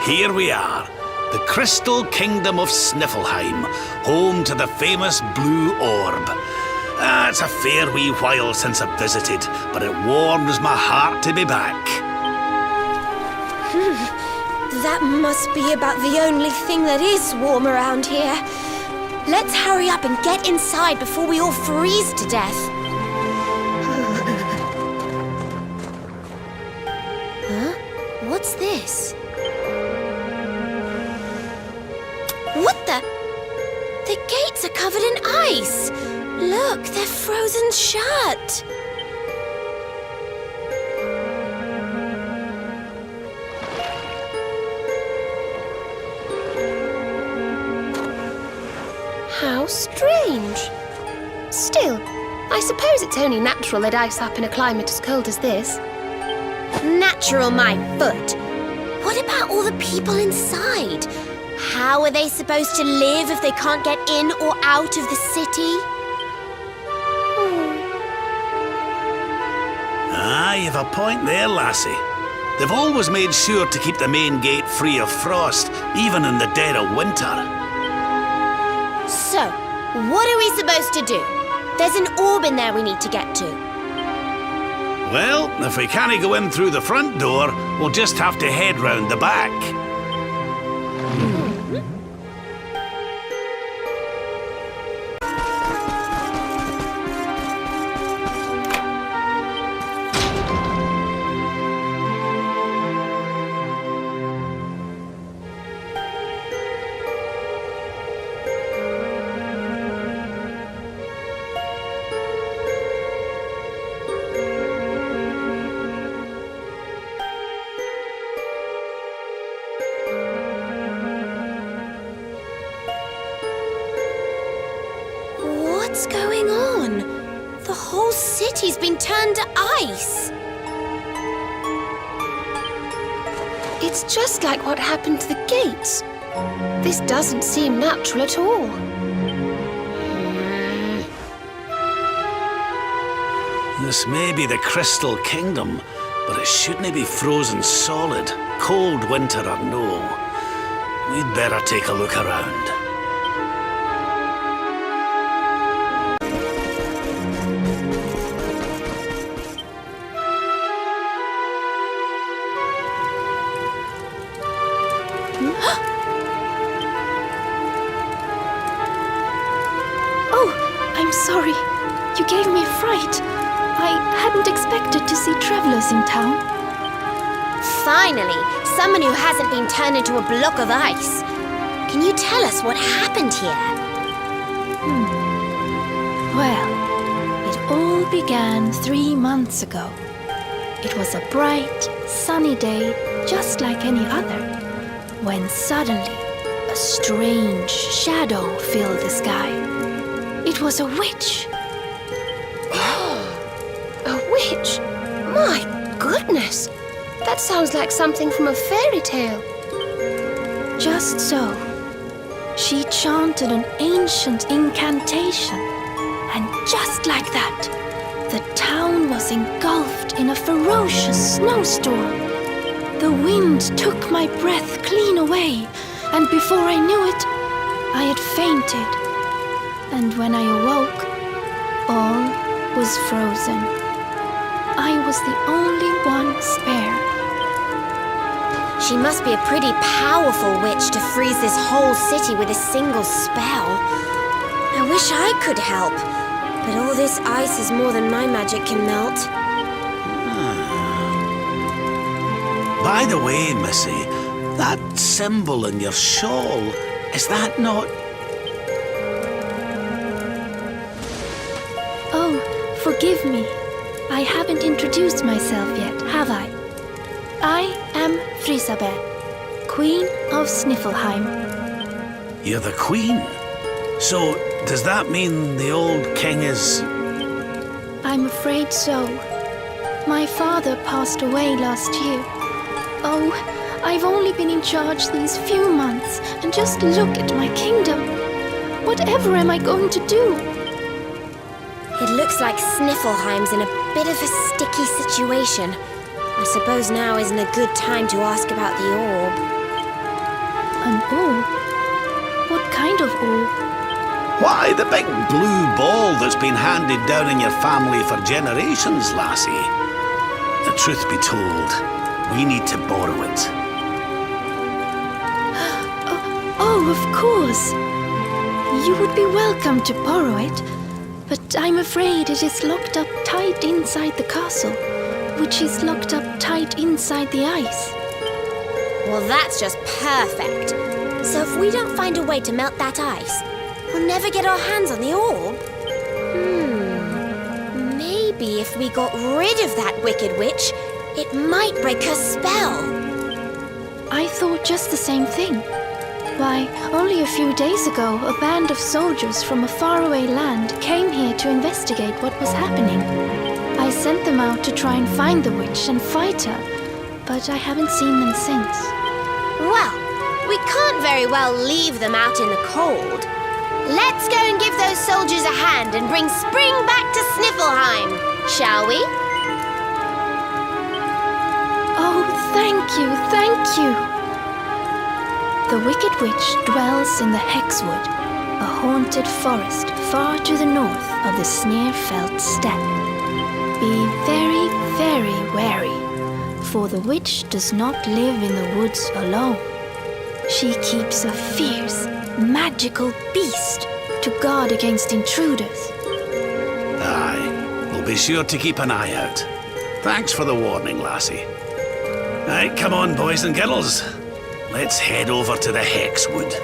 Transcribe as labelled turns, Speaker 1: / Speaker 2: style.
Speaker 1: Here we are, the Crystal Kingdom of Sniflheim, home to the famous Blue Orb. It's a fair wee while since I've visited, but it warms my heart to be back.
Speaker 2: That must be about the only thing that is warm around here. Let's hurry up and get inside before we all freeze to death. Huh? What's this? What the? The gates are covered in ice. Look, they're frozen shut.
Speaker 3: How strange. Still, I suppose it's only natural they'd ice up in a climate as cold as this.
Speaker 2: Natural, my foot. What about all the people inside? How are they supposed to live if they can't get in or out of the city?
Speaker 1: You've a point there, lassie. They've always made sure to keep the main gate free of frost, even in the dead of winter.
Speaker 2: So, what are we supposed to do? There's an orb in there we need to get to.
Speaker 1: Well, if we can't go in through the front door, we'll just have to head round the back.
Speaker 2: What's going on? The whole city's been turned to ice.
Speaker 3: It's just like what happened to the gates. This doesn't seem natural at all.
Speaker 1: This may be the Crystal Kingdom, but it shouldn't be frozen solid, cold winter or no. We'd better take a look around.
Speaker 4: Oh, I'm sorry. You gave me a fright. I hadn't expected to see travelers in town.
Speaker 2: Finally, someone who hasn't been turned into a block of ice. Can you tell us what happened here?
Speaker 4: Well, it all began 3 months ago. It was a bright, sunny day, just like any other, when suddenly a strange shadow filled the sky. It was a witch.
Speaker 3: A witch? My goodness! That sounds like something from a fairy tale.
Speaker 4: Just so. She chanted an ancient incantation, and just like that, the town was engulfed in a ferocious snowstorm. The wind took my breath clean away, and before I knew it, I had fainted. And when I awoke, all was frozen. I was the only one spared.
Speaker 2: She must be a pretty powerful witch to freeze this whole city with a single spell. I wish I could help, but all this ice is more than my magic can melt.
Speaker 1: By the way, Missy, that symbol in your shawl, is that not...
Speaker 4: Oh, forgive me. I haven't introduced myself yet, have I? I am Frisabel, Queen of Sniflheim.
Speaker 1: You're the queen? So, does that mean the old king is...
Speaker 4: I'm afraid so. My father passed away last year. Oh, I've only been in charge these few months, and just look at my kingdom. Whatever am I going to do?
Speaker 2: It looks like Sniflheim's in a bit of a sticky situation. I suppose now isn't a good time to ask about the orb.
Speaker 4: An orb? What kind of orb?
Speaker 1: Why, the big blue ball that's been handed down in your family for generations, lassie. The truth be told, we need to borrow it.
Speaker 4: Oh, of course. You would be welcome to borrow it, but I'm afraid it is locked up tight inside the castle, which is locked up tight inside the ice.
Speaker 2: Well, that's just perfect. So if we don't find a way to melt that ice, we'll never get our hands on the orb. Maybe if we got rid of that wicked witch, it might break her spell.
Speaker 4: I thought just the same thing. Why, only a few days ago, a band of soldiers from a faraway land came here to investigate what was happening. I sent them out to try and find the witch and fight her, but I haven't seen them since.
Speaker 2: Well, we can't very well leave them out in the cold. Let's go and give those soldiers a hand and bring spring back to Sniflheim, shall we?
Speaker 4: Oh, thank you, thank you. The Wicked Witch dwells in the Hexwood, a haunted forest far to the north of the Sniflheim steppe. Be very, very wary, for the witch does not live in the woods alone. She keeps a fierce, magical beast to guard against intruders.
Speaker 1: Aye, we'll be sure to keep an eye out. Thanks for the warning, lassie. Right, come on, boys and girls. Let's head over to the Hexwood.